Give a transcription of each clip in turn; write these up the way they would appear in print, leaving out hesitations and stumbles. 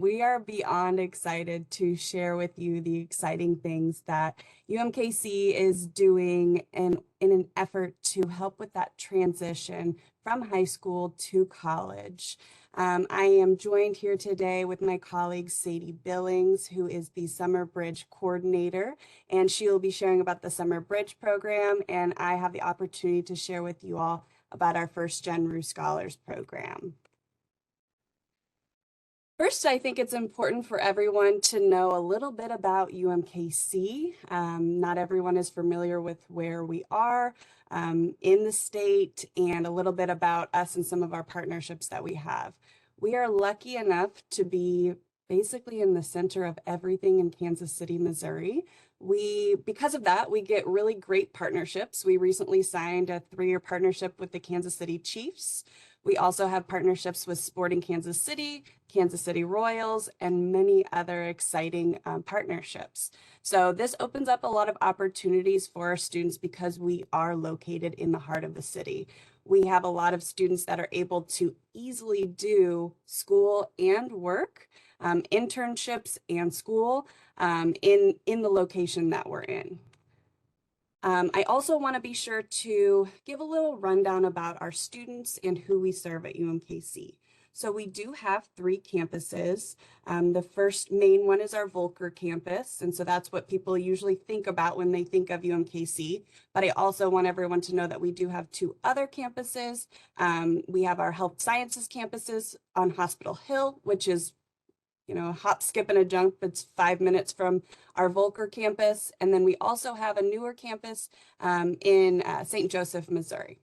we are beyond excited to share with you the exciting things that UMKC is doing in an effort to help with that transition from high school to college. I am joined here today with my colleague, Sadie Billings, who is the Summer Bridge Coordinator, and she will be sharing about the Summer Bridge program, and I have the opportunity to share with you all about our First Gen Rue Scholars program. First, I think it's important for everyone to know a little bit about UMKC. Not everyone is familiar with where we are in the state, and a little bit about us and some of our partnerships that we have. We are lucky enough to be basically in the center of everything in Kansas City, Missouri. Because of that, we get really great partnerships. We recently signed a 3-year partnership with the Kansas City Chiefs. We also have partnerships with Sporting Kansas City Royals, and many other exciting partnerships. So this opens up a lot of opportunities for our students because we are located in the heart of the city. We have a lot of students that are able to easily do school and work, internships and school in the location that we're in. I also want to be sure to give a little rundown about our students and who we serve at UMKC. So we do have 3 campuses. The first main one is our Volker campus, and so that's what people usually think about when they think of UMKC. But I also want everyone to know that we do have 2 other campuses. We have our health sciences campuses on Hospital Hill, which is a hop, skip, and a jump. It's 5 minutes from our Volker campus. And then we also have a newer campus in St. Joseph, Missouri.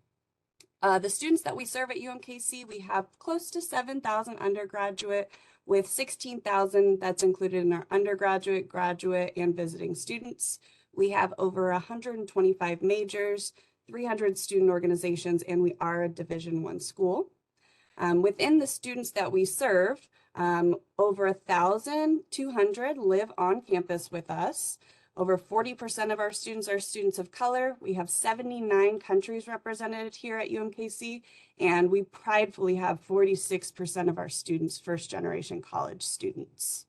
The students that we serve at UMKC, we have close to 7,000 undergraduate, with 16,000 that's included in our undergraduate, graduate, and visiting students. We have over 125 majors, 300 student organizations, and we are a Division I school. Within the students that we serve, over 1,200 live on campus with us. Over 40% of our students are students of color. We have 79 countries represented here at UMKC, and we pridefully have 46% of our students first-generation college students.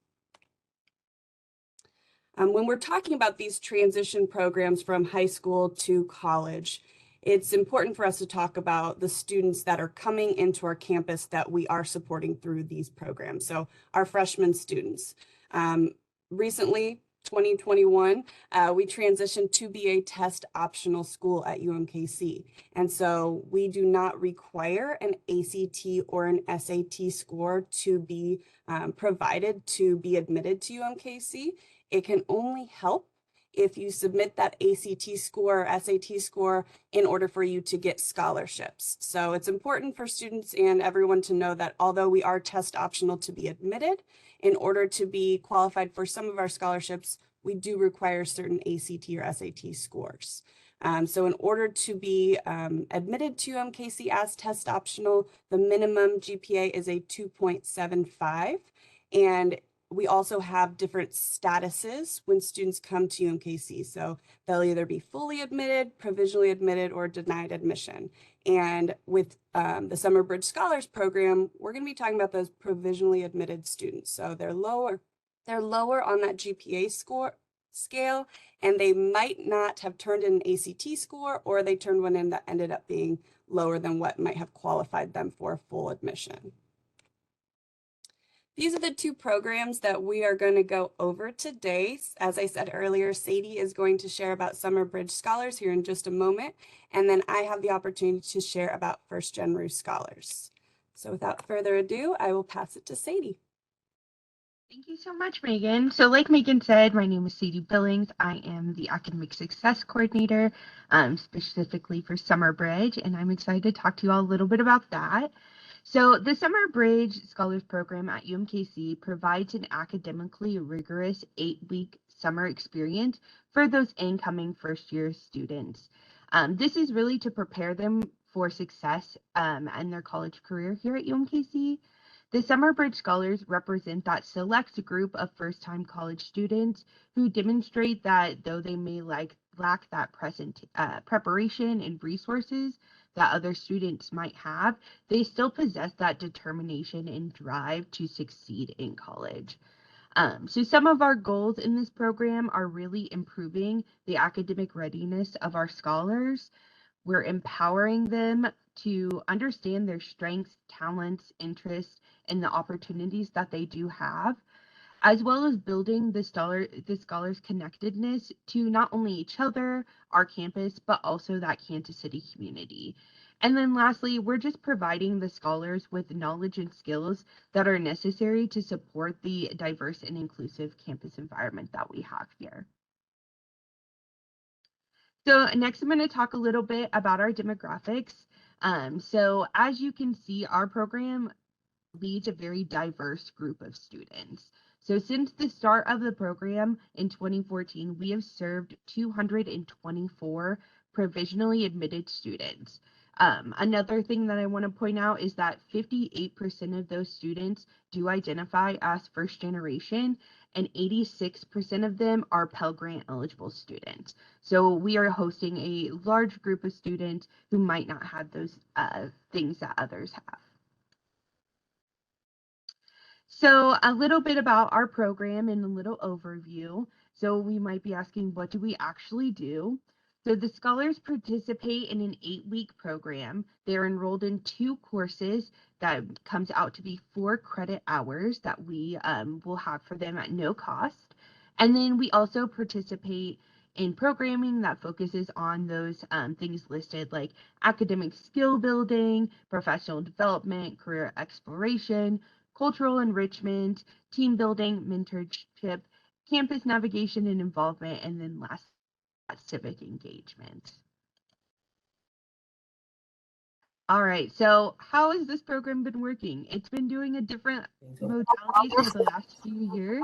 When we're talking about these transition programs from high school to college, it's important for us to talk about the students that are coming into our campus that we are supporting through these programs. So our freshman students. Recently, 2021, we transitioned to be a test optional school at UMKC. And so we do not require an ACT or an SAT score to be provided to be admitted to UMKC. It can only help if you submit that ACT score or SAT score in order for you to get scholarships. So it's important for students and everyone to know that although we are test optional to be admitted, in order to be qualified for some of our scholarships, we do require certain ACT or SAT scores. So in order to be admitted to UMKC as test optional, the minimum GPA is a 2.75, and we also have different statuses when students come to UMKC. So they'll either be fully admitted, provisionally admitted, or denied admission. And with the Summer Bridge Scholars Program, we're going to be talking about those provisionally admitted students. So they're lower on that GPA score scale, and they might not have turned in an ACT score, or they turned one in that ended up being lower than what might have qualified them for full admission. These are the 2 programs that we are going to go over today. As I said earlier, Sadie is going to share about Summer Bridge Scholars here in just a moment, and then I have the opportunity to share about First Gen Rue Scholars. So without further ado, I will pass it to Sadie. Thank you so much, Megan. So like Megan said, my name is Sadie Billings. I am the Academic Success Coordinator, specifically for Summer Bridge, and I'm excited to talk to you all a little bit about that. So the Summer Bridge Scholars Program at UMKC provides an academically rigorous 8-week summer experience for those incoming first-year students. This is really to prepare them for success in their college career here at UMKC. The Summer Bridge Scholars represent that select group of first-time college students who demonstrate that though they may lack that preparation and resources, that other students might have, they still possess that determination and drive to succeed in college. So some of our goals in this program are really improving the academic readiness of our scholars. We're empowering them to understand their strengths, talents, interests, and the opportunities that they do have, as well as building the scholars' connectedness to not only each other, our campus, but also that Kansas City community. And then lastly, we're just providing the scholars with knowledge and skills that are necessary to support the diverse and inclusive campus environment that we have here. So next, I'm going to talk a little bit about our demographics. So as you can see, our program leads a very diverse group of students. So since the start of the program in 2014, we have served 224 provisionally admitted students. Another thing that I want to point out is that 58% of those students do identify as first generation, and 86% of them are Pell Grant eligible students. So we are hosting a large group of students who might not have those things that others have. So a little bit about our program and a little overview. So we might be asking, what do we actually do? So the scholars participate in an 8-week program. They're enrolled in 2 courses that comes out to be 4 credit hours that we will have for them at no cost. And then we also participate in programming that focuses on those things listed like academic skill building, professional development, career exploration, cultural enrichment, team building, mentorship, campus navigation and involvement, and then last, civic engagement. All right, so how has this program been working? It's been doing a different modalities for the last few years.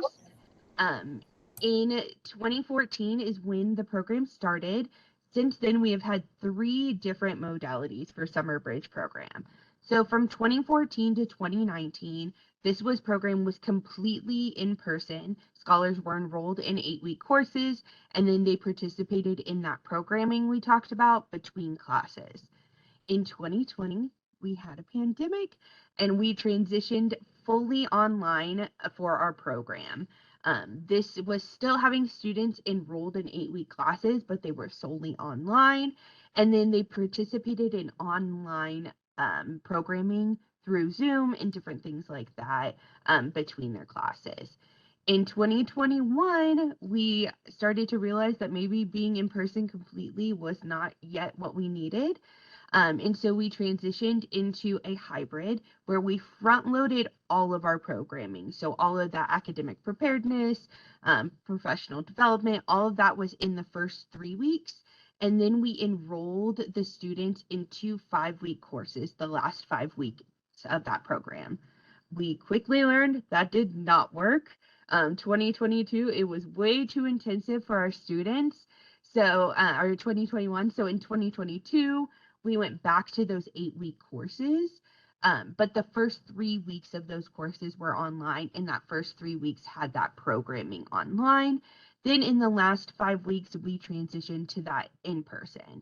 In 2014 is when the program started. Since then, we have had 3 different modalities for Summer Bridge program. So from 2014 to 2019, this program was completely in person. Scholars were enrolled in 8-week courses, and then they participated in that programming we talked about between classes. In 2020, we had a pandemic, and we transitioned fully online for our program. This was still having students enrolled in 8-week classes, but they were solely online. And then they participated in online programming through Zoom and different things like that between their classes. In 2021, we started to realize that maybe being in person completely was not yet what we needed. And so we transitioned into a hybrid where we front loaded all of our programming. So all of that academic preparedness, professional development, all of that was in the first 3 weeks. And then we enrolled the students into 5-week courses, the last 5 weeks of that program. We quickly learned that did not work. 2022, it was way too intensive for our students. So, or 2021. So in 2022, we went back to those 8-week courses, but the first 3 weeks of those courses were online, and that first 3 weeks had that programming online. Then in the last 5 weeks, we transitioned to that in person.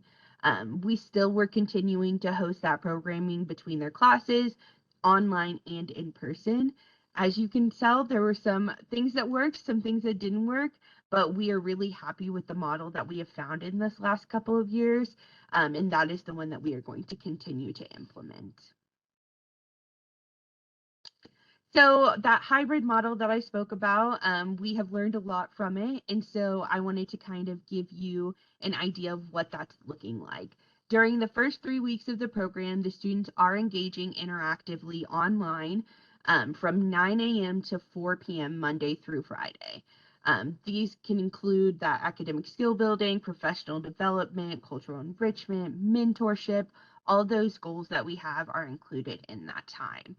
We still were continuing to host that programming between their classes, online and in person. As you can tell, there were some things that worked, some things that didn't work, but we are really happy with the model that we have found in this last couple of years. And that is the one that we are going to continue to implement. So that hybrid model that I spoke about, we have learned a lot from it. And so I wanted to kind of give you an idea of what that's looking like. During the first 3 weeks of the program, the students are engaging interactively online from 9 a.m. to 4 p.m. Monday through Friday. These can include that academic skill building, professional development, cultural enrichment, mentorship. All those goals that we have are included in that time.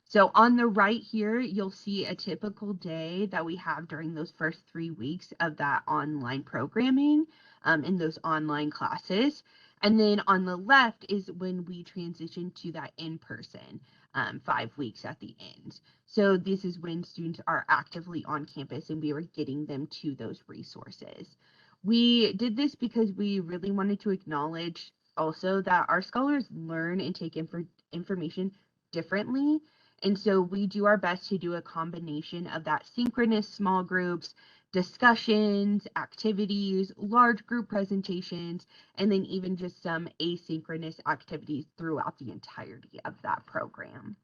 So on the right here, you'll see a typical day that we have during those first 3 weeks of that online programming in those online classes. And then on the left is when we transition to that in-person 5 weeks at the end. So this is when students are actively on campus and we are getting them to those resources. We did this because we really wanted to acknowledge also that our scholars learn and take information differently. And so we do our best to do a combination of that synchronous small groups, discussions, activities, large group presentations, and then even just some asynchronous activities throughout the entirety of that program.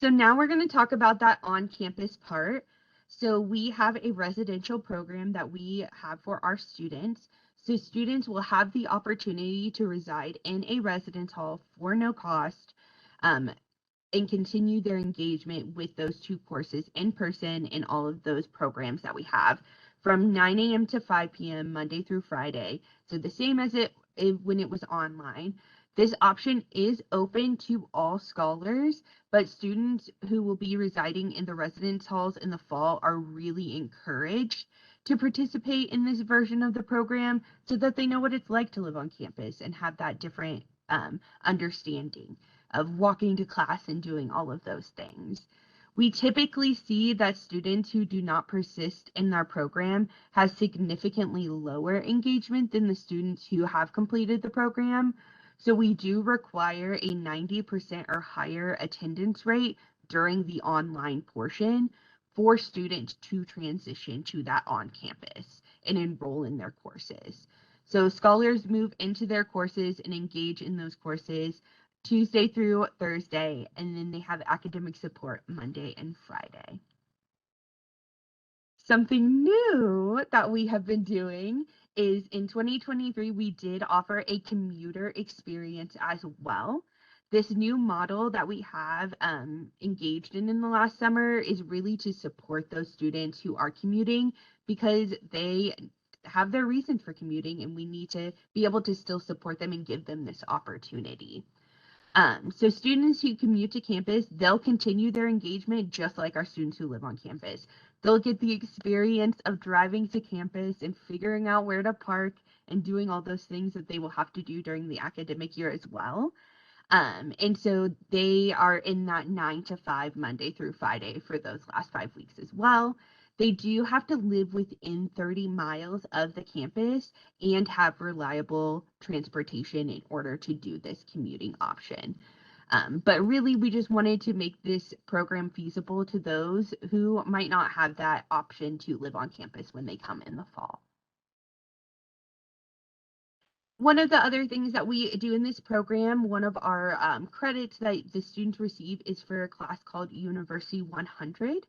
So now we're going to talk about that on-campus part. So we have a residential program that we have for our students. So students will have the opportunity to reside in a residence hall for no cost, and continue their engagement with those two courses in person in all of those programs that we have from 9 a.m. to 5 p.m. Monday through Friday. So the same as when it was online. This option is open to all scholars, but students who will be residing in the residence halls in the fall are really encouraged to participate in this version of the program so that they know what it's like to live on campus and have that different understanding of walking to class and doing all of those things. We typically see that students who do not persist in our program have significantly lower engagement than the students who have completed the program. So we do require a 90% or higher attendance rate during the online portion for students to transition to that on campus and enroll in their courses. So scholars move into their courses and engage in those courses Tuesday through Thursday, and then they have academic support Monday and Friday. Something new that we have been doing is in 2023, we did offer a commuter experience as well. This new model that we have engaged in the last summer is really to support those students who are commuting because they have their reason for commuting, and we need to be able to still support them and give them this opportunity. So students who commute to campus, they'll continue their engagement just like our students who live on campus. They'll get the experience of driving to campus and figuring out where to park and doing all those things that they will have to do during the academic year as well. And so they are in that 9 to 5 Monday through Friday for those last 5 weeks as well. They do have to live within 30 miles of the campus and have reliable transportation in order to do this commuting option. But really, we just wanted to make this program feasible to those who might not have that option to live on campus when they come in the fall. One of the other things that we do in this program, one of our credits that the students receive is for a class called University 100.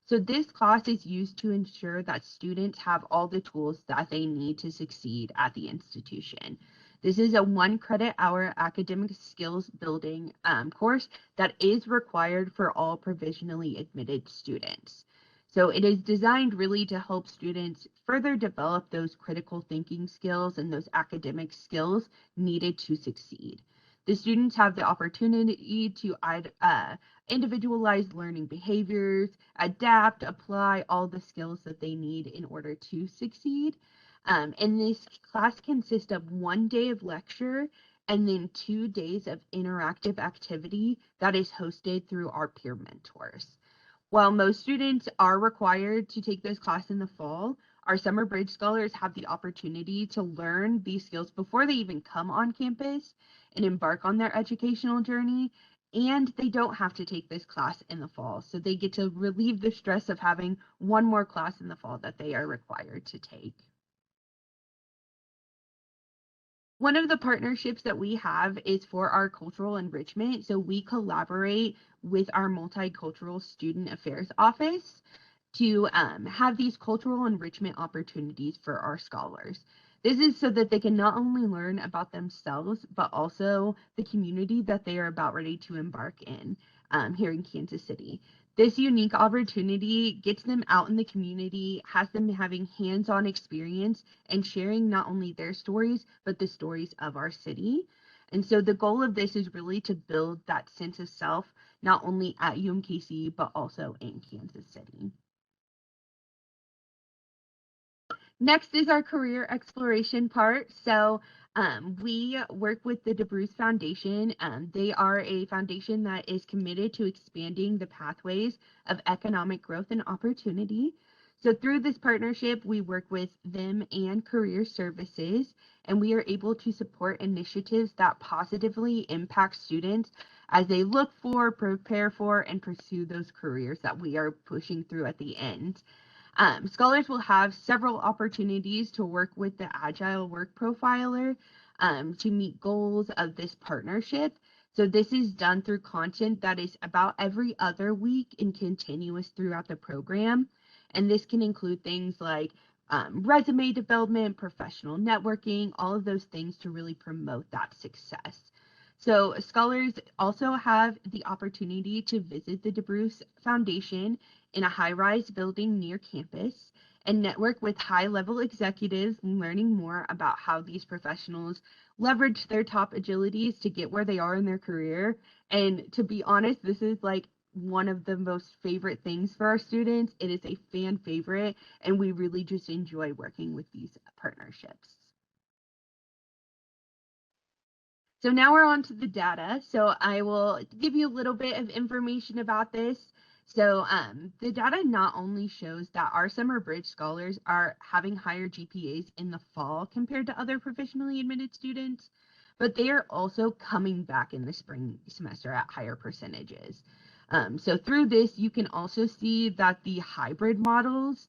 So this class is used to ensure that students have all the tools that they need to succeed at the institution. This is a 1 credit hour academic skills building course that is required for all provisionally admitted students. So it is designed really to help students further develop those critical thinking skills and those academic skills needed to succeed. The students have the opportunity to individualize learning behaviors, adapt, apply all the skills that they need in order to succeed. And this class consists of 1 day of lecture and then 2 days of interactive activity that is hosted through our peer mentors. While most students are required to take this class in the fall, our summer bridge scholars have the opportunity to learn these skills before they even come on campus and embark on their educational journey. And they don't have to take this class in the fall. So they get to relieve the stress of having one more class in the fall that they are required to take. One of the partnerships that we have is for our cultural enrichment. So we collaborate with our Multicultural Student Affairs Office to have these cultural enrichment opportunities for our scholars. This is so that they can not only learn about themselves, but also the community that they are about ready to embark in here in Kansas City. This unique opportunity gets them out in the community, has them having hands-on experience and sharing not only their stories, but the stories of our city. And so the goal of this is really to build that sense of self, not only at UMKC, but also in Kansas City. Next is our career exploration part. So we work with the DeBruce Foundation. They are a foundation that is committed to expanding the pathways of economic growth and opportunity. So through this partnership, we work with them and career services, and we are able to support initiatives that positively impact students as they look for, prepare for, and pursue those careers that we are pushing through at the end. Scholars will have several opportunities to work with the Agile Work Profiler to meet goals of this partnership. So this is done through content that is about every other week and continuous throughout the program. And this can include things like resume development, professional networking, all of those things to really promote that success. So scholars also have the opportunity to visit the DeBruce Foundation in a high-rise building near campus and network with high-level executives, learning more about how these professionals leverage their top agilities to get where they are in their career. And to be honest, this is like one of the most favorite things for our students. It is a fan favorite, and we really just enjoy working with these partnerships. So now we're on to the data. So I will give you a little bit of information about this. So the data not only shows that our summer bridge scholars are having higher GPAs in the fall compared to other professionally admitted students, but they are also coming back in the spring semester at higher percentages. So through this, you can also see that the hybrid models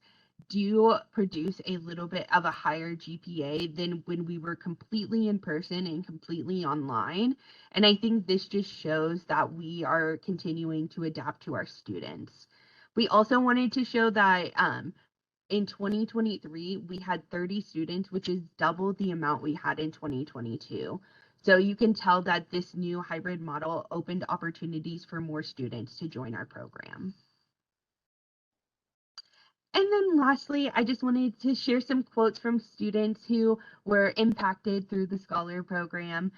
do produce a little bit of a higher GPA than when we were completely in person and completely online. And I think this just shows that we are continuing to adapt to our students. We also wanted to show that in 2023, we had 30 students, which is double the amount we had in 2022. So you can tell that this new hybrid model opened opportunities for more students to join our program. And then lastly, I just wanted to share some quotes from students who were impacted through the Scholar program.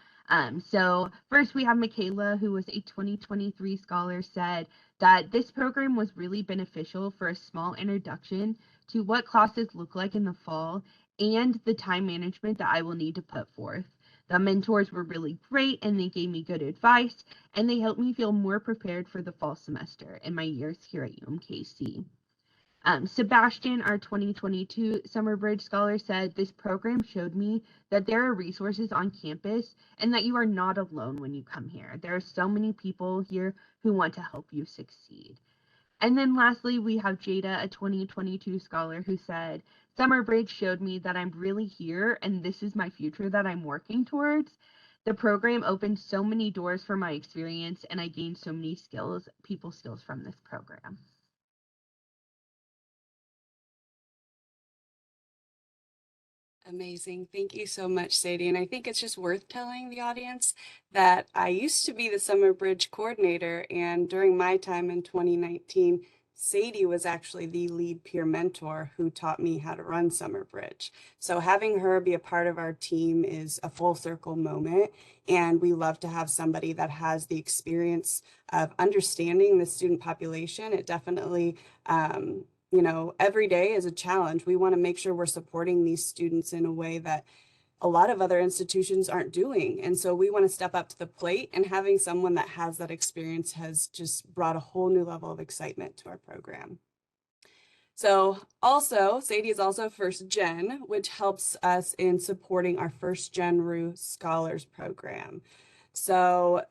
So first we have Michaela, who was a 2023 Scholar, said that this program was really beneficial for a small introduction to what classes look like in the fall and the time management that I will need to put forth. The mentors were really great and they gave me good advice and they helped me feel more prepared for the fall semester in my years here at UMKC. Sebastian, our 2022 Summer Bridge Scholar, said, "This program showed me that there are resources on campus and that you are not alone when you come here. There are so many people here who want to help you succeed." And then lastly, we have Jada, a 2022 Scholar, who said, "Summer Bridge showed me that I'm really here and this is my future that I'm working towards. The program opened so many doors for my experience and I gained so many skills, people skills from this program." Amazing. Thank you so much, Sadie. And I think it's just worth telling the audience that I used to be the Summer Bridge coordinator, and during my time in 2019, Sadie was actually the lead peer mentor who taught me how to run Summer Bridge. So having her be a part of our team is a full circle moment, and we love to have somebody that has the experience of understanding the student population. It definitely every day is a challenge. We want to make sure we're supporting these students in a way that a lot of other institutions aren't doing. And so we want to step up to the plate, and having someone that has that experience has just brought a whole new level of excitement to our program. So also, Sadie is also first gen, which helps us in supporting our first gen RU Scholars program. So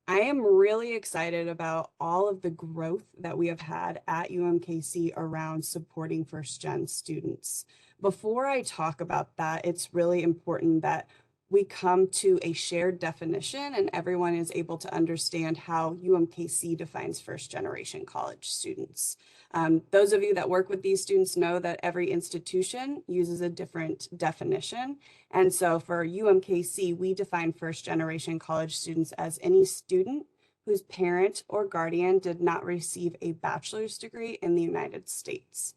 I am really excited about all of the growth that we have had at UMKC around supporting first gen students. Before I talk about that, it's really important that we come to a shared definition and everyone is able to understand how UMKC defines first generation college students. Those of you that work with these students know that every institution uses a different definition. And so for UMKC, we define first generation college students as any student whose parent or guardian did not receive a bachelor's degree in the United States.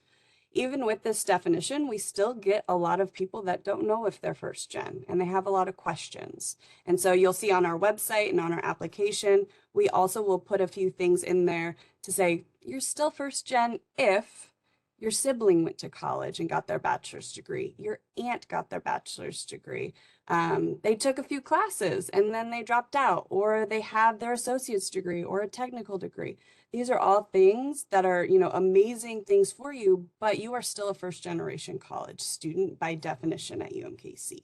Even with this definition, we still get a lot of people that don't know if they're first gen and they have a lot of questions. And so you'll see on our website and on our application, we also will put a few things in there to say, you're still first gen if Your sibling went to college and got their bachelor's degree. Your aunt got their bachelor's degree. They took a few classes and then they dropped out, or they have their associate's degree or a technical degree. These are all things that are, amazing things for you, but you are still a first generation college student by definition at UMKC.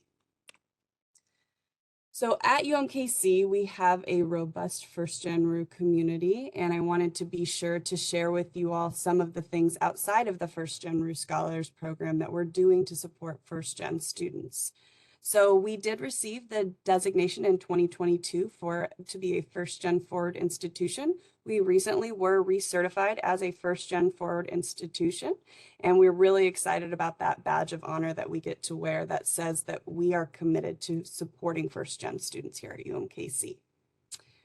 So at UMKC, we have a robust first gen RU community, and I wanted to be sure to share with you all some of the things outside of the first gen RU Scholars program that we're doing to support first gen students. So we did receive the designation in 2022 to be a first gen forward institution. We recently were recertified as a first gen forward institution, and we're really excited about that badge of honor that we get to wear that says that we are committed to supporting first gen students here at UMKC.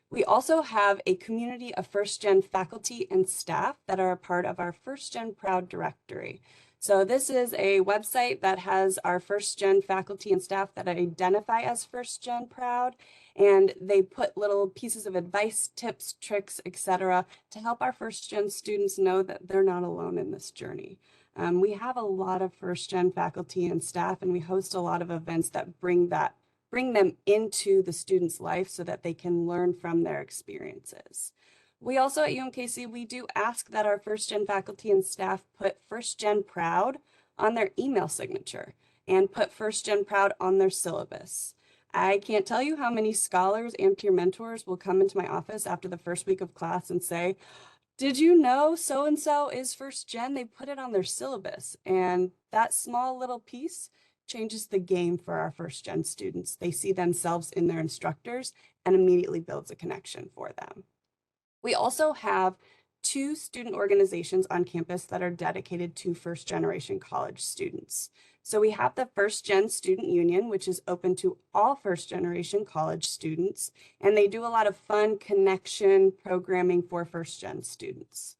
We also have a community of first gen faculty and staff that are a part of our First Gen Proud directory. So this is a website that has our first gen faculty and staff that identify as first gen proud, and they put little pieces of advice, tips, tricks, etc. to help our first gen students know that they're not alone in this journey. We have a lot of first gen faculty and staff, and we host a lot of events that bring them into the student's life so that they can learn from their experiences. We also at UMKC, we do ask that our first gen faculty and staff put first gen proud on their email signature and put first gen proud on their syllabus. I can't tell you how many scholars and peer mentors will come into my office after the first week of class and say, did you know so-and-so is first gen? They put it on their syllabus, and that small little piece changes the game for our first gen students. They see themselves in their instructors and immediately builds a connection for them. We also have 2 student organizations on campus that are dedicated to first generation college students. So we have the First Gen Student Union, which is open to all first generation college students, and they do a lot of fun connection programming for first gen students.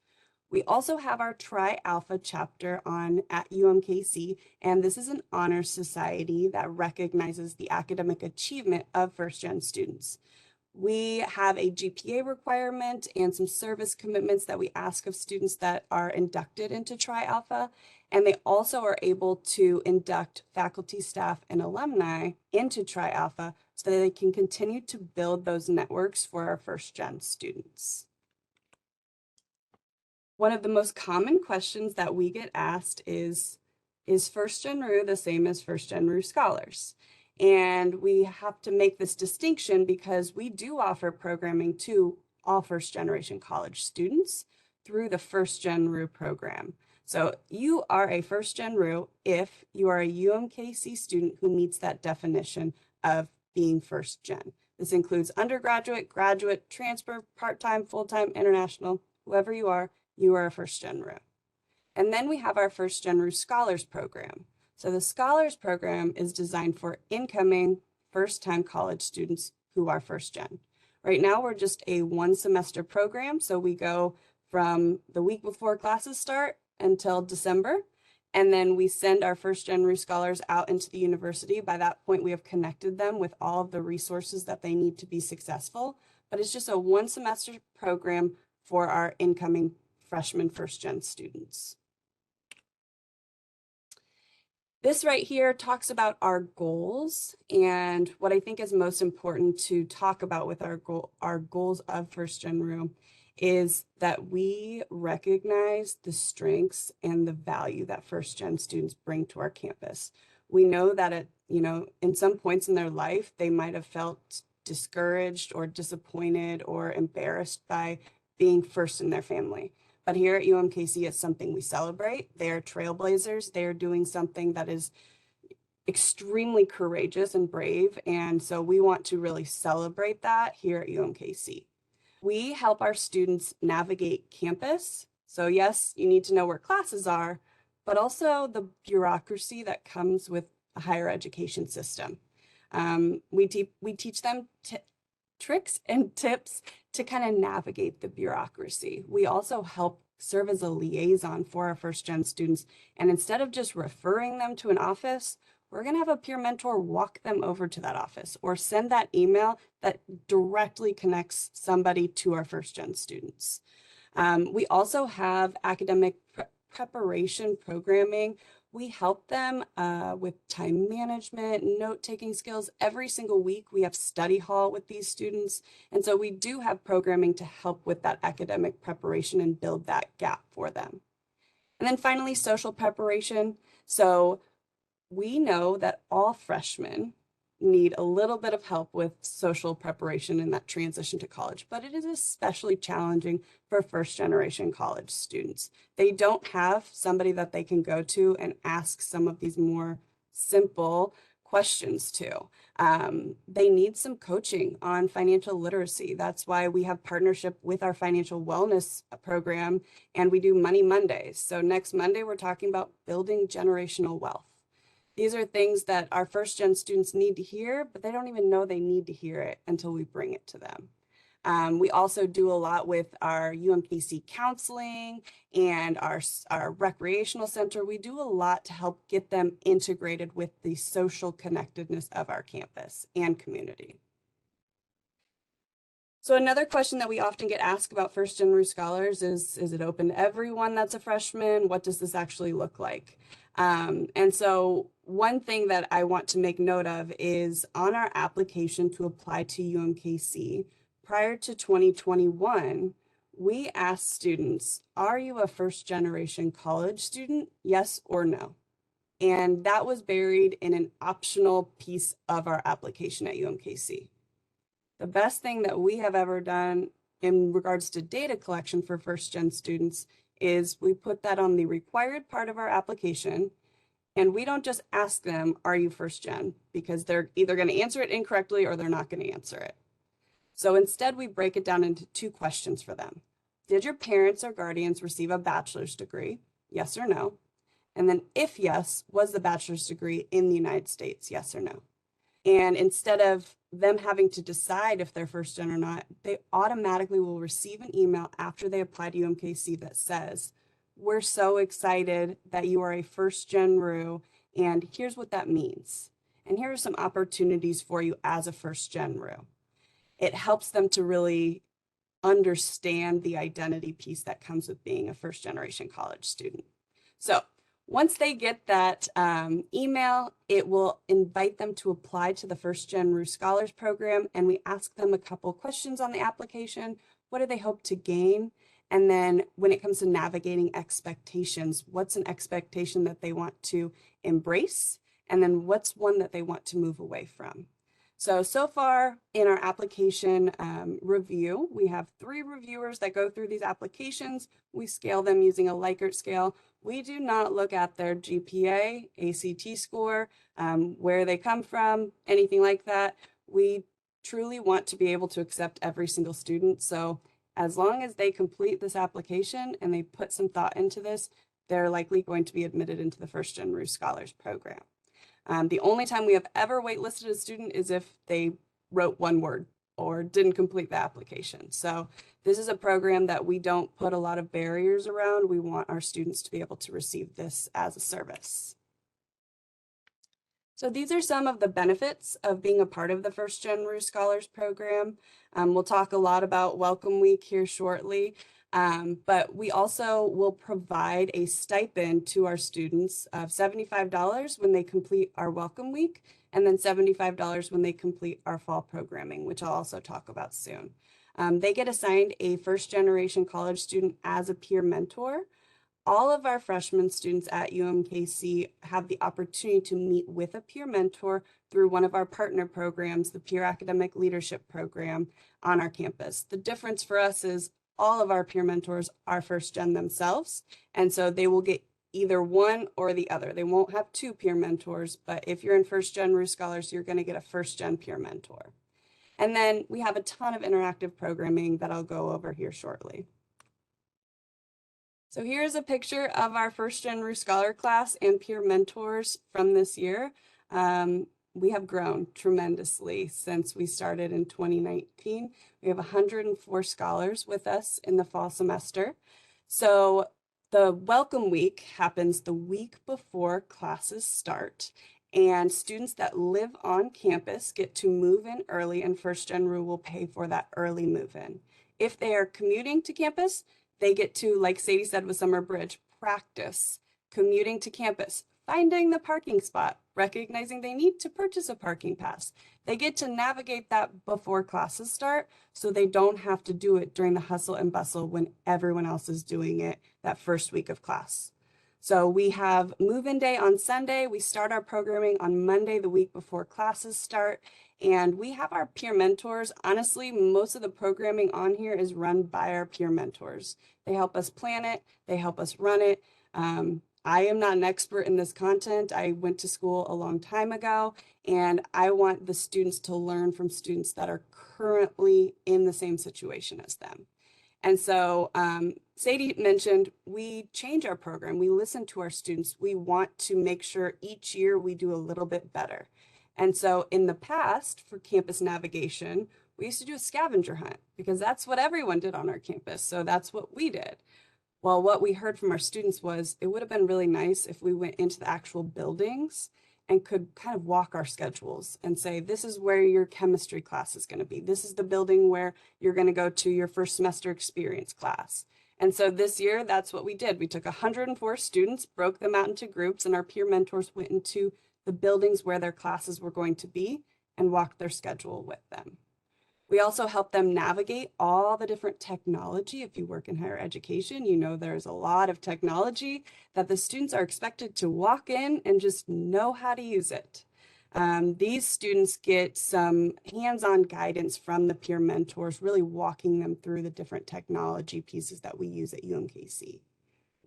We also have our Tri Alpha chapter at UMKC, and this is an honor society that recognizes the academic achievement of first gen students. We have a GPA requirement and some service commitments that we ask of students that are inducted into Tri Alpha, and they also are able to induct faculty, staff, and alumni into Tri Alpha so that they can continue to build those networks for our first gen students. One of the most common questions that we get asked is first gen RU the same as first gen RU scholars? And we have to make this distinction because we do offer programming to all first generation college students through the First Gen RU program. So you are a first gen RU if you are a UMKC student who meets that definition of being first gen. This includes undergraduate, graduate, transfer, part-time, full-time, international, whoever you are a first gen RU. And then we have our First Gen RU Scholars program. So the Scholars program is designed for incoming first-time college students who are first gen. Right now, we're just a 1-semester program. So we go from the week before classes start until December. And then we send our First Gen RU Scholars out into the university. By that point, we have connected them with all of the resources that they need to be successful. But it's just a 1-semester program for our incoming freshman first gen students. This right here talks about our goals, and what I think is most important to talk about with our goals of First Gen RU is that we recognize the strengths and the value that First Gen students bring to our campus. We know that in some points in their life, they might have felt discouraged or disappointed or embarrassed by being first in their family. But here at UMKC, it's something we celebrate. They are trailblazers. They are doing something that is extremely courageous and brave. And so we want to really celebrate that here at UMKC. We help our students navigate campus. So yes, you need to know where classes are, but also the bureaucracy that comes with a higher education system. We teach them tricks and tips to kind of navigate the bureaucracy. We also help serve as a liaison for our first gen students. And instead of just referring them to an office, we're going to have a peer mentor walk them over to that office or send that email that directly connects somebody to our first gen students. We also have academic preparation programming, we help them with time management, note-taking skills. Every single week, we have study hall with these students. And so we do have programming to help with that academic preparation and build that gap for them. And then finally, social preparation. So we know that all freshmen need a little bit of help with social preparation in that transition to college, but it is especially challenging for first generation college students. They don't have somebody that they can go to and ask some of these more simple questions to. They need some coaching on financial literacy. That's why we have partnership with our financial wellness program, and we do Money Mondays. So next Monday, we're talking about building generational wealth. These are things that our first gen students need to hear, but they don't even know they need to hear it until we bring it to them. We also do a lot with our UMKC counseling and our recreational center. We do a lot to help get them integrated with the social connectedness of our campus and community. So another question that we often get asked about first gen Rue Scholars is it open to everyone that's a freshman? What does this actually look like? And so one thing that I want to make note of is on our application to apply to UMKC, prior to 2021, we asked students, are you a first generation college student? Yes or no? And that was buried in an optional piece of our application at UMKC. The best thing that we have ever done in regards to data collection for first gen students is we put that on the required part of our application. And we don't just ask them, are you first gen? Because they're either going to answer it incorrectly or they're not going to answer it. So instead, we break it down into 2 questions for them. Did your parents or guardians receive a bachelor's degree? Yes or no? And then if yes, was the bachelor's degree in the United States? Yes or no? And instead of them having to decide if they're first gen or not, they automatically will receive an email after they apply to UMKC that says, we're so excited that you are a first gen Rue, and here's what that means. And here are some opportunities for you as a first gen Rue. It helps them to really understand the identity piece that comes with being a first generation college student. So once they get that email, it will invite them to apply to the First Gen Rue Scholars Program, and we ask them a couple questions on the application. What do they hope to gain? And then when it comes to navigating expectations, what's an expectation that they want to embrace? And then what's one that they want to move away from? So far in our application review, we have 3 reviewers that go through these applications. We scale them using a Likert scale. We do not look at their GPA, ACT score, where they come from, anything like that. We truly want to be able to accept every single student. So as long as they complete this application and they put some thought into this, they're likely going to be admitted into the First Gen Rue Scholars Program. The only time we have ever waitlisted a student is if they wrote 1 word or didn't complete the application. So this is a program that we don't put a lot of barriers around. We want our students to be able to receive this as a service. So these are some of the benefits of being a part of the First Gen Rue Scholars Program. We'll talk a lot about Welcome Week here shortly. But we also will provide a stipend to our students of $75 when they complete our Welcome Week, and then $75 when they complete our fall programming, which I'll also talk about soon. They get assigned a first generation college student as a peer mentor. All of our freshman students at UMKC have the opportunity to meet with a peer mentor through one of our partner programs, the Peer Academic Leadership Program on our campus. The difference for us is all of our peer mentors are first gen themselves, and so they will get either one or the other. They won't have 2 peer mentors, but if you're in first gen Rue Scholars, you're going to get a first gen peer mentor. And then we have a ton of interactive programming that I'll go over here shortly. So here's a picture of our first gen Rue Scholar class and peer mentors from this year. We have grown tremendously since we started in 2019. We have 104 scholars with us in the fall semester. So the welcome week happens the week before classes start, and students that live on campus get to move in early, and First Gen Rue will pay for that early move in. If they are commuting to campus, they get to, like Sadie said with Summer Bridge, practice commuting to campus, finding the parking spot, recognizing they need to purchase a parking pass. They get to navigate that before classes start, so they don't have to do it during the hustle and bustle when everyone else is doing it that first week of class. So we have move-in day on Sunday. We start our programming on Monday, the week before classes start. And we have our peer mentors. Honestly, most of the programming on here is run by our peer mentors. They help us plan it. They help us run it. I am not an expert in this content. I went to school a long time ago, and I want the students to learn from students that are currently in the same situation as them. And so Sadie mentioned we change our program. We listen to our students. We want to make sure each year we do a little bit better. And so in the past, for campus navigation, we used to do a scavenger hunt because that's what everyone did on our campus. So that's what we did. Well, what we heard from our students was it would have been really nice if we went into the actual buildings and could kind of walk our schedules and say, this is where your chemistry class is going to be. This is the building where you're going to go to your first semester experience class. And so this year, that's what we did. We took 104 students, broke them out into groups, and our peer mentors went into the buildings where their classes were going to be and walked their schedule with them. We also help them navigate all the different technology. If you work in higher education, you know there's a lot of technology that the students are expected to walk in and just know how to use it. These students get some hands-on guidance from the peer mentors, really walking them through the different technology pieces that we use at UMKC.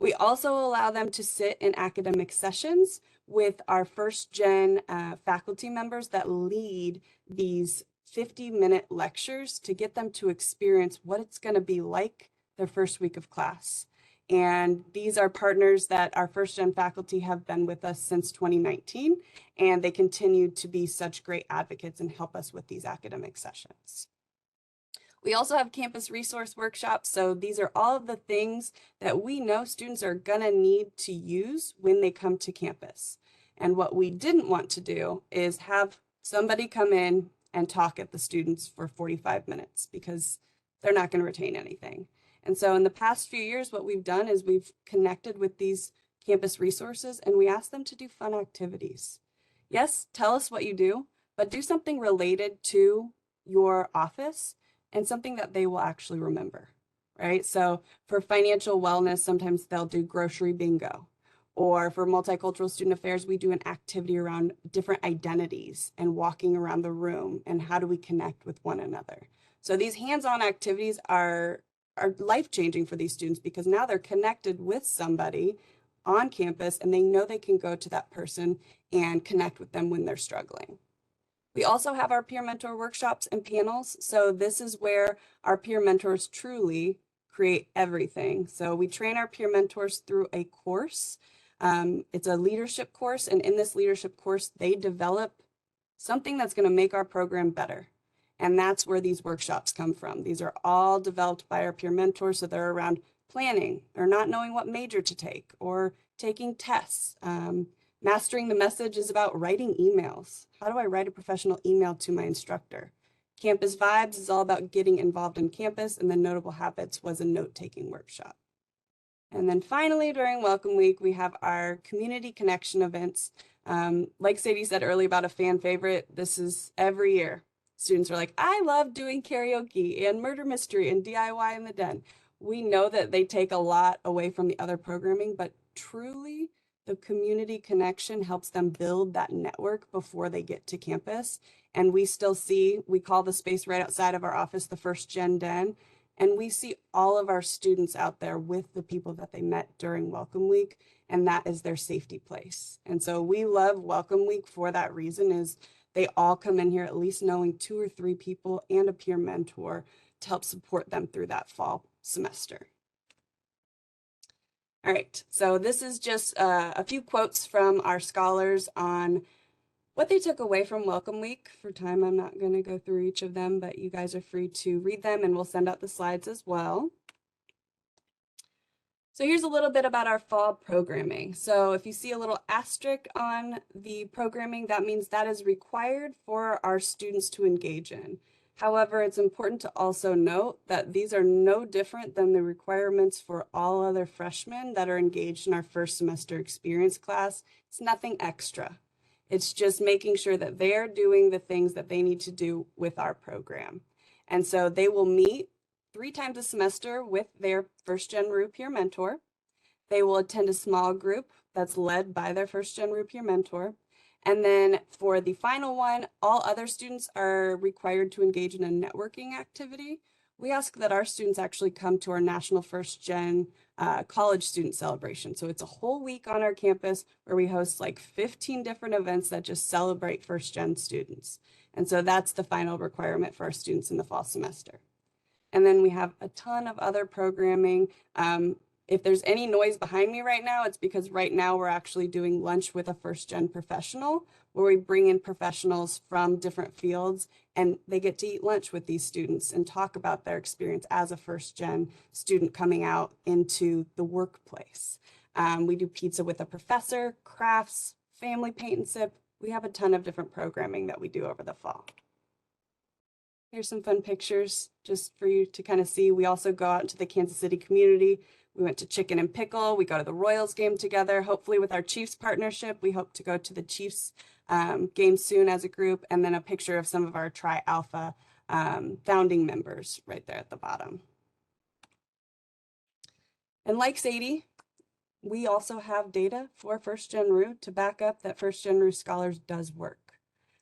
We also allow them to sit in academic sessions with our first gen faculty members that lead these 50-minute lectures to get them to experience what it's going to be like their first week of class. And these are partners that our first gen faculty have been with us since 2019, and they continue to be such great advocates and help us with these academic sessions. We also have campus resource workshops. So these are all of the things that we know students are gonna need to use when they come to campus. And what we didn't want to do is have somebody come in and talk at the students for 45 minutes because they're not gonna retain anything. And so in the past few years, what we've done is we've connected with these campus resources and we ask them to do fun activities. Yes, tell us what you do, but do something related to your office and something that they will actually remember, right? So for financial wellness, sometimes they'll do grocery bingo. Or for multicultural student affairs, we do an activity around different identities and walking around the room and how do we connect with one another. So these hands-on activities are life-changing for these students because now they're connected with somebody on campus and they know they can go to that person and connect with them when they're struggling. We also have our peer mentor workshops and panels. So this is where our peer mentors truly create everything. So we train our peer mentors through a course. It's a leadership course, and in this leadership course, they develop something that's going to make our program better. And that's where these workshops come from. These are all developed by our peer mentors, so they're around planning or not knowing what major to take or taking tests. Mastering the message is about writing emails. How do I write a professional email to my instructor? Campus Vibes is all about getting involved in campus, and then Notable Habits was a note-taking workshop. And then finally, during Welcome Week, we have our community connection events. Like Sadie said earlier about a fan favorite, this is every year. Students are like, I love doing karaoke and murder mystery and DIY in the den. We know that they take a lot away from the other programming, but truly, the community connection helps them build that network before they get to campus. And we still see, we call the space right outside of our office the first gen den. And we see all of our students out there with the people that they met during Welcome Week, and that is their safety place. And so we love Welcome Week for that reason is they all come in here at least knowing 2 or 3 people and a peer mentor to help support them through that fall semester. All right, so this is just a few quotes from our scholars on what they took away from Welcome Week. For time, I'm not going to go through each of them, but you guys are free to read them and we'll send out the slides as well. So here's a little bit about our fall programming. So if you see a little asterisk on the programming, that means that is required for our students to engage in. However, it's important to also note that these are no different than the requirements for all other freshmen that are engaged in our first semester experience class. It's nothing extra. It's just making sure that they're doing the things that they need to do with our program. And so they will meet 3 times a semester with their first gen RU peer mentor. They will attend a small group that's led by their first gen RU peer mentor. And then for the final one, all other students are required to engage in a networking activity. We ask that our students actually come to our National First Gen college student celebration. So it's a whole week on our campus where we host like 15 different events that just celebrate first gen students. And so that's the final requirement for our students in the fall semester. And then we have a ton of other programming. If there's any noise behind me right now, it's because right now we're actually doing lunch with a first gen professional where we bring in professionals from different fields and they get to eat lunch with these students and talk about their experience as a first gen student coming out into the workplace. We do pizza with a professor, crafts, family paint and sip. We have a ton of different programming that we do over the fall. Here's some fun pictures just for you to kind of see. We also go out into the Kansas City community. We went to Chicken and Pickle. We go to the Royals game together. Hopefully with our Chiefs partnership, we hope to go to the Chiefs game soon as a group. And then a picture of some of our Tri Alpha founding members right there at the bottom. And like Sadie, we also have data for First Gen RU to back up that First Gen RU Scholars does work,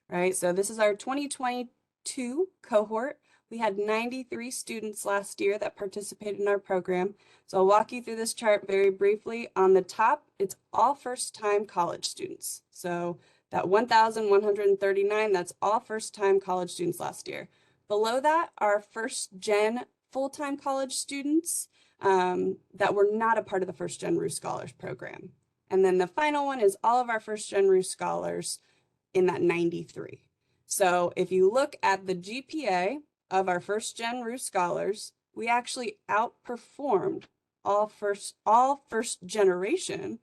right? So this is our 2022 cohort. We had 93 students last year that participated in our program. So I'll walk you through this chart very briefly. On the top, it's all first-time college students. So that 1,139, that's all first-time college students last year. Below that are first-gen full-time college students that were not a part of the First Gen RU Scholars program. And then the final one is all of our First Gen RU Scholars in that 93. So if you look at the GPA of our First Gen RU Scholars, we actually outperformed all first generation,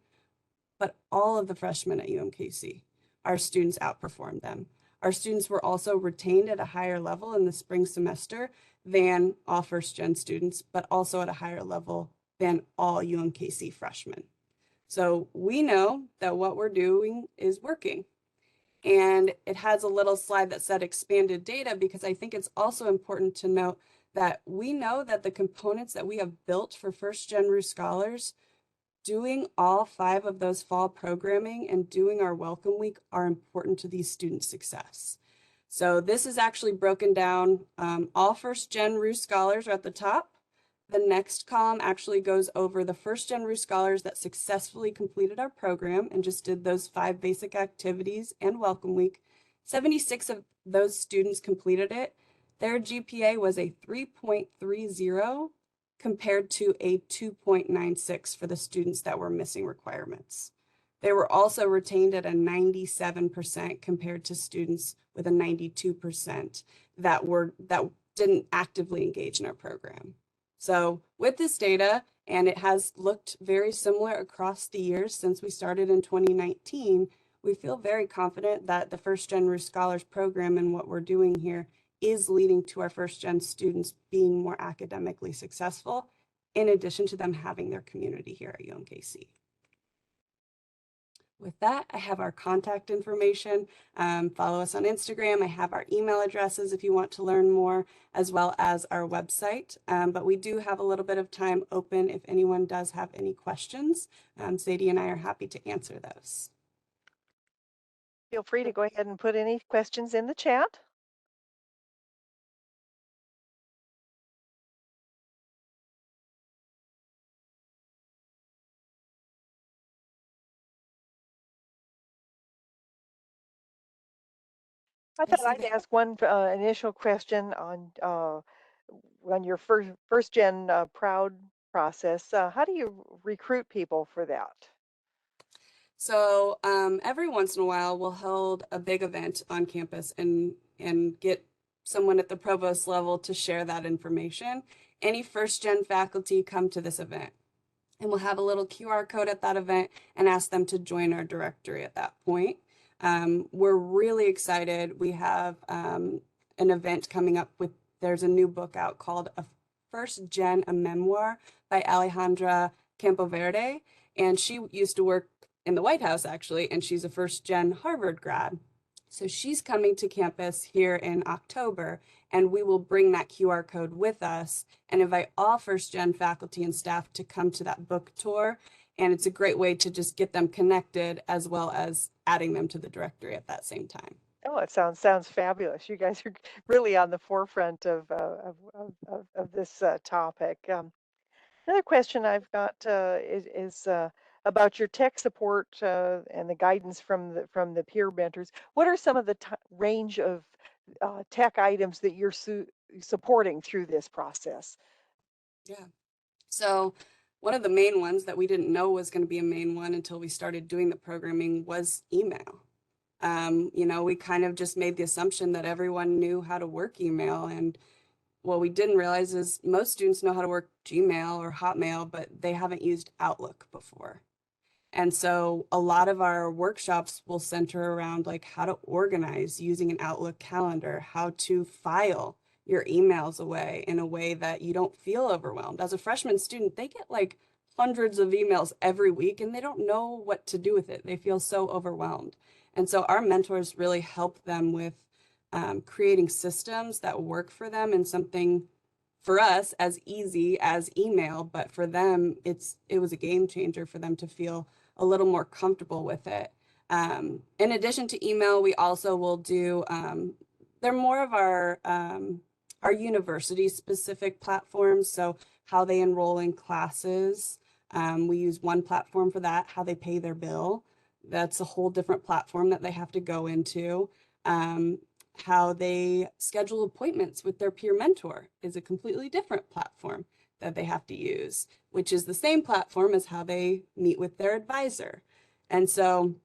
but all of the freshmen at UMKC. Our students outperformed them. Our students were also retained at a higher level in the spring semester than all first gen students, but also at a higher level than all UMKC freshmen. So we know that what we're doing is working. And it has a little slide that said expanded data because I think it's also important to note that we know that the components that we have built for First Gen RU Scholars, doing all 5 of those fall programming and doing our welcome week are important to these students' success. So this is actually broken down. All First Gen RU Scholars are at the top. The next column actually goes over the First Gen RU Scholars that successfully completed our program and just did those 5 basic activities and welcome week. 76 of those students completed it. Their GPA was a 3.30 compared to a 2.96 for the students that were missing requirements. They were also retained at a 97% compared to students with a 92% that didn't actively engage in our program. So with this data, and it has looked very similar across the years since we started in 2019, we feel very confident that the First Gen RU Scholars program and what we're doing here is leading to our first gen students being more academically successful, in addition to them having their community here at UMKC. With that, I have our contact information. Follow us on Instagram. I have our email addresses if you want to learn more, as well as our website. But we do have a little bit of time open if anyone does have any questions. Sadie and I are happy to answer those. Feel free to go ahead and put any questions in the chat. I thought I'd ask one initial question on your first gen Proud process. How do you recruit people for that? So every once in a while, we'll hold a big event on campus and get someone at the provost level to share that information. Any first gen faculty come to this event. And we'll have a little QR code at that event and ask them to join our directory at that point. We're really excited. We have an event coming up with, there's a new book out called A First Gen, a Memoir by Alejandra Campoverde. And she used to work in the White House, actually, and she's a first gen Harvard grad. So she's coming to campus here in October, and we will bring that QR code with us and invite all first gen faculty and staff to come to that book tour. And it's a great way to just get them connected as well as adding them to the directory at that same time. Oh, it sounds fabulous. You guys are really on the forefront of this topic. Another question I've got is about your tech support and the guidance from the peer mentors. What are some of the range of tech items that you're supporting through this process? Yeah. So one of the main ones that we didn't know was going to be a main one until we started doing the programming was email. We kind of just made the assumption that everyone knew how to work email. And what we didn't realize is most students know how to work Gmail or Hotmail, but they haven't used Outlook before. And so a lot of our workshops will center around like how to organize using an Outlook calendar, how to file your emails away in a way that you don't feel overwhelmed. As a freshman student, they get like hundreds of emails every week and they don't know what to do with it. They feel so overwhelmed. And so our mentors really help them with creating systems that work for them and something for us as easy as email, but for them, it was a game changer for them to feel a little more comfortable with it. In addition to email, we also will do, they're more of our university specific platforms. So how they enroll in classes. We use one platform for that, how they pay their bill. That's a whole different platform that they have to go into. How they schedule appointments with their peer mentor is a completely different platform that they have to use, which is the same platform as how they meet with their advisor. And so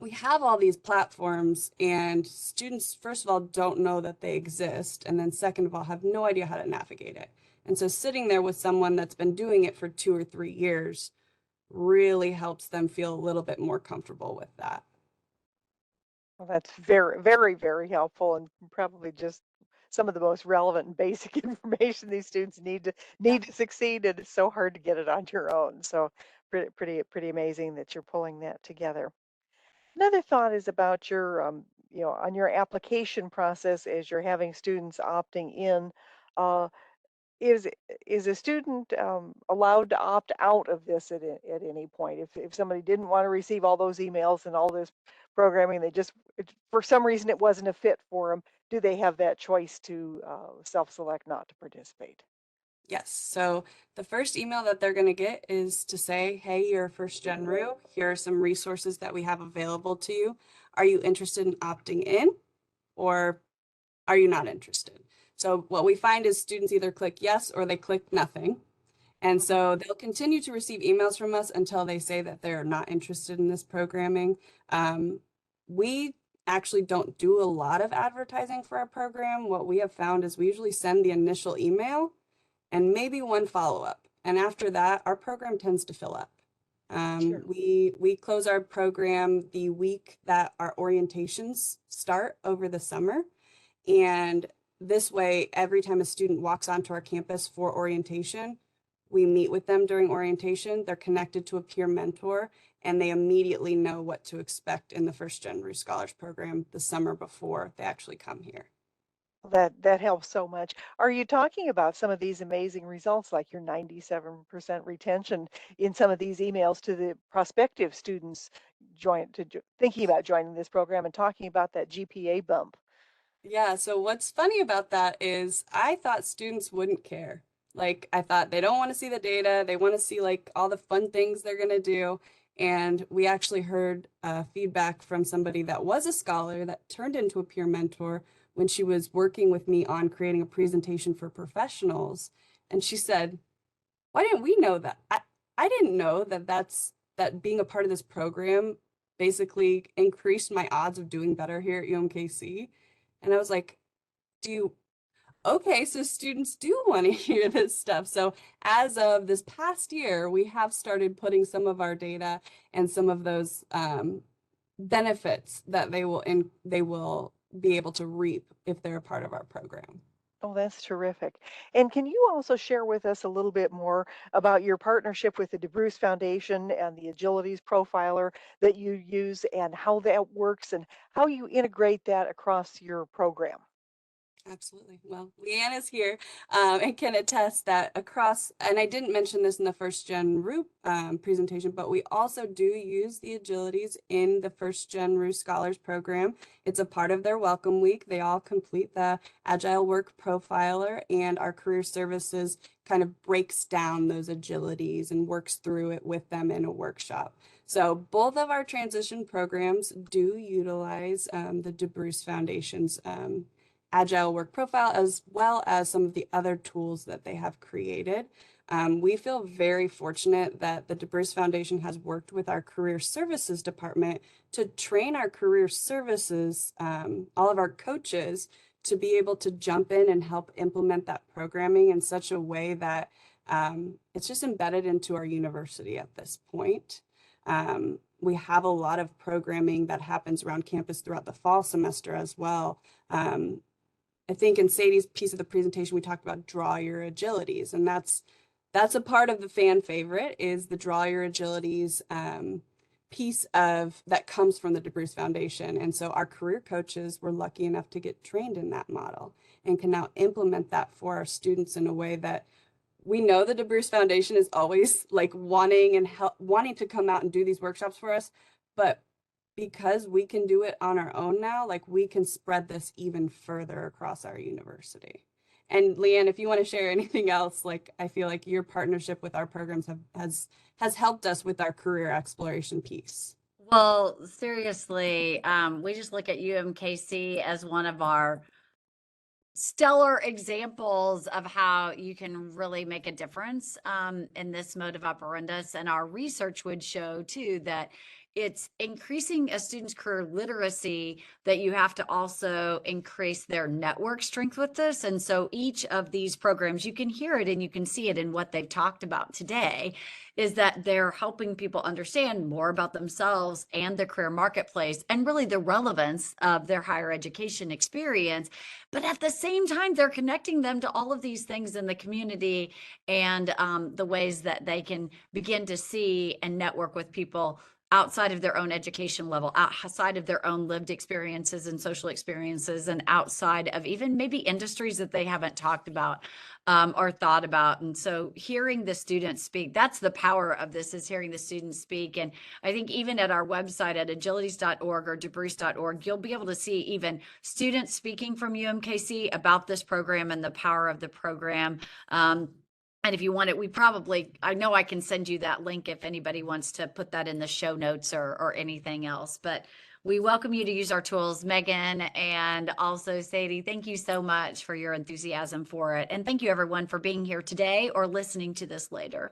we have all these platforms, and students, first of all, don't know that they exist. And then second of all, have no idea how to navigate it. And so sitting there with someone that's been doing it for 2 or 3 years really helps them feel a little bit more comfortable with that. Well, that's very, very, very helpful, and probably just some of the most relevant and basic information these students need to succeed, and it's so hard to get it on your own. So pretty amazing that you're pulling that together. Another thought is about your on your application process as you're having students opting in. Uh, is is a student allowed to opt out of this at any point? If somebody didn't want to receive all those emails and all this programming, for some reason it wasn't a fit for them, do they have that choice to self-select not to participate? Yes. So the first email that they're going to get is to say, hey, you're a first gen RU. Here are some resources that we have available to you. Are you interested in opting in, or are you not interested? So what we find is students either click yes or they click nothing. And so they'll continue to receive emails from us until they say that they're not interested in this programming. We actually don't do a lot of advertising for our program. What we have found is we usually send the initial email and maybe one follow-up. And after that, our program tends to fill up. Sure. We close our program the week that our orientations start over the summer. And this way, every time a student walks onto our campus for orientation, we meet with them during orientation. They're connected to a peer mentor, and they immediately know what to expect in the First Gen RU Scholars Program the summer before they actually come here. That helps so much. Are you talking about some of these amazing results, like your 97% retention in some of these emails to the prospective students thinking about joining this program and talking about that GPA bump? Yeah, so what's funny about that is I thought students wouldn't care. Like, I thought they don't want to see the data, they want to see like all the fun things they're going to do. And we actually heard feedback from somebody that was a scholar that turned into a peer mentor when she was working with me on creating a presentation for professionals. And she said, why didn't we know that? I didn't know that being a part of this program basically increased my odds of doing better here at UMKC. And I was like, okay, so students do want to hear this stuff. So as of this past year, we have started putting some of our data and some of those benefits that they will be able to reap if they're a part of our program. Oh, that's terrific. And can you also share with us a little bit more about your partnership with the DeBruce Foundation and the Agilities Profiler that you use and how that works and how you integrate that across your program? Absolutely. Well, Leanne is here and can attest that across, and I didn't mention this in the first gen ROOP presentation, but we also do use the agilities in the first gen ROO Scholars program. It's a part of their welcome week. They all complete the Agile Work Profiler, and our career services kind of breaks down those agilities and works through it with them in a workshop. So both of our transition programs do utilize the DeBruce Foundation's Agile Work Profile, as well as some of the other tools that they have created. We feel very fortunate that the DeBruce Foundation has worked with our Career Services Department to train our Career Services, all of our coaches, to be able to jump in and help implement that programming in such a way that it's just embedded into our university at this point. We have a lot of programming that happens around campus throughout the fall semester as well. I think in Sadie's piece of the presentation, we talked about draw your agilities, and that's a part of the fan favorite is the draw your agilities piece of that comes from the DeBruce Foundation. And so our career coaches were lucky enough to get trained in that model and can now implement that for our students in a way that we know the DeBruce Foundation is always like wanting to come out and do these workshops for us, but because we can do it on our own now, like we can spread this even further across our university. And Leanne, if you want to share anything else, like I feel like your partnership with our programs has helped us with our career exploration piece. Well, seriously, we just look at UMKC as one of our stellar examples of how you can really make a difference in this mode of operandus. And our research would show too that it's increasing a student's career literacy, that you have to also increase their network strength with this. And so each of these programs, you can hear it and you can see it in what they've talked about today, is that they're helping people understand more about themselves and the career marketplace and really the relevance of their higher education experience. But at the same time, they're connecting them to all of these things in the community and the ways that they can begin to see and network with people outside of their own education level, outside of their own lived experiences and social experiences, and outside of even maybe industries that they haven't talked about or thought about. And so hearing the students speak, that's the power of this, is hearing the students speak. And I think even at our website at agilities.org or debruce.org, you'll be able to see even students speaking from UMKC about this program and the power of the program. And if you want it, I know I can send you that link if anybody wants to put that in the show notes or anything else. But we welcome you to use our tools. Megan and also Sadie, thank you so much for your enthusiasm for it. And thank you everyone for being here today or listening to this later.